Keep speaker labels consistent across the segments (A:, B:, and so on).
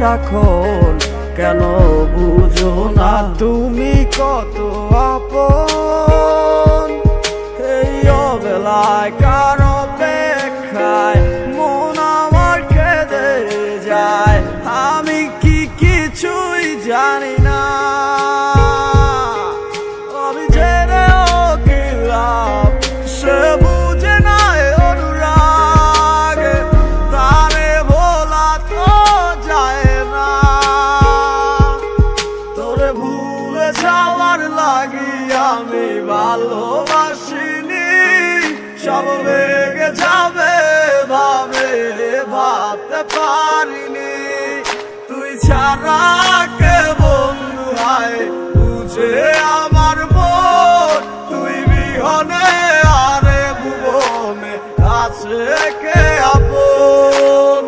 A: সারাক্ষণ, কেন বুঝো না তুমি কত আপন? এই অবেলায় কার অপেক্ষায় মন আমার কেঁদে যায়, আমি কি কিছুই জানি না। আমি জেনেও কি লাভ, সে বুঝে না অনুরাগ, তারে ভোলা তো যায় না। তোরে ভুলে যাওয়ার লাগি আমি ভালোবাসিনি, সব ভেঙে যাবে ভাবে ভাবতে পারিনি। তুই ছাড়া কে বন্ধু হয় বুঝে আমার মন, তুই বিহনে আরে ভুবনে আছে কে আপন?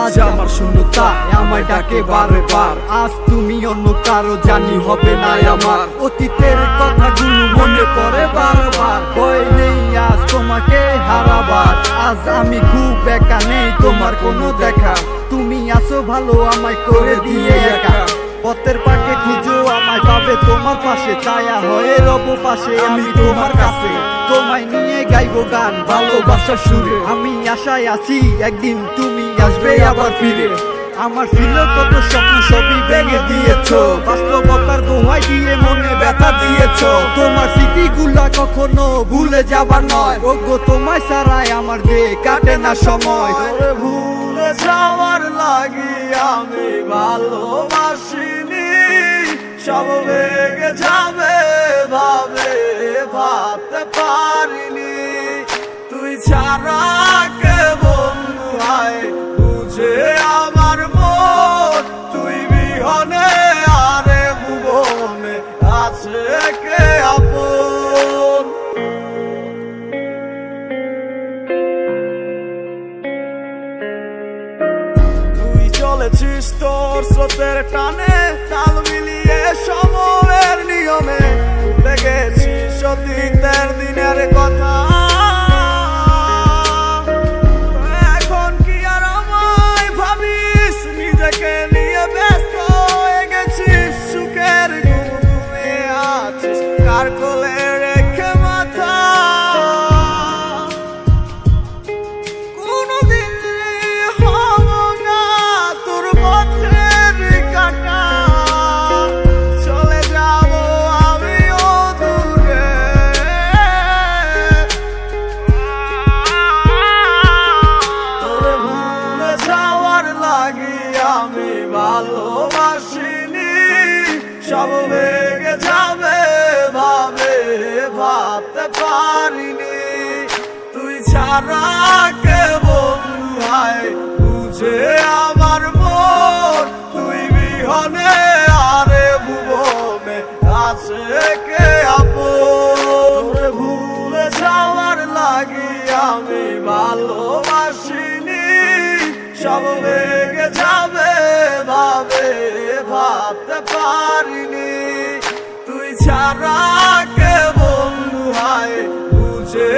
B: আজ আমার শূন্যতা আমায় ডাকে বারে বার, আজ তুমি অন্য কারো জানি হবে না আমার। অতীতের কথাগুলো মনে পড়ে বারবার, ভয় নেই আজ তোমাকে হারাবার। আজ আমি খুব একা, নেই তোমার কোনো দেখা, তুমি আসো ভালো আমায় করে দিয়ে একা। পথের পাকে খুঁজো আমায় পাবে তোমার পাশে, ছায়া হয়ে রব পাশে আমি তোমার কাছে। তোমায় নিয়ে গাইবো গান ভালোবাসার সুরে, আমি আশায় আছি একদিন তুমি আসবে আবার ফিরে। আমার ছিল কত স্বপ্ন সবই ভেঙে দিয়েছো, বাস্তবতার দোহাই দিয়ে মনে ব্যথা দিয়েছো। তোমার স্মৃতিগুলা কখনো ভুলে যাবার নয়, ওগো তোমায় ছাড়াই আমার যে কাটে না সময়।
A: তোরে ভুলে যাওয়ার লাগি আমি ভালোবাসিনি, সব ভেঙে যাবে ভাবে ভাবতে পারিনি। তুই ছাড়া কে বন্ধু হয় বুঝে আমার মন, তুই বিহনে আরে ভুবনে আছে কে আপন? তুই চলেছিস তোর স্রোতের টানে, তাল মিলিয়ে সময়ের নিয়মে, ভুলে গেছিস অতীতের দিনের কথা। এখন কি আর আমায় ভাবিস, নিজেকে নিয়ে ব্যস্ত হয়ে গেছিস, সুখের ঘুমিয়ে আছিস কার কোলে রেখে মাথা। কোনদিন হব না তোর পথের কাটা, চলে যাব আমিও দূরে। তোরে ভুলে যাওয়ার লাগি আমি ভালোবাসিনি, সব ভেঙে যাবে ভাবে ভাবতে পারিনি। তুই ছাড়া কে বন্ধু হয় বুঝে আমার মন, তুই বিহনে আরে ভুবনে আছে কে আপন? তোরে ভুলে যাওয়ার লাগি আমি ভালোবাসিনি, সব ভেঙে যাবে ভাবে ভাবতে পারিনি। তুই ছাড়া কে বন্ধু হয় বুঝে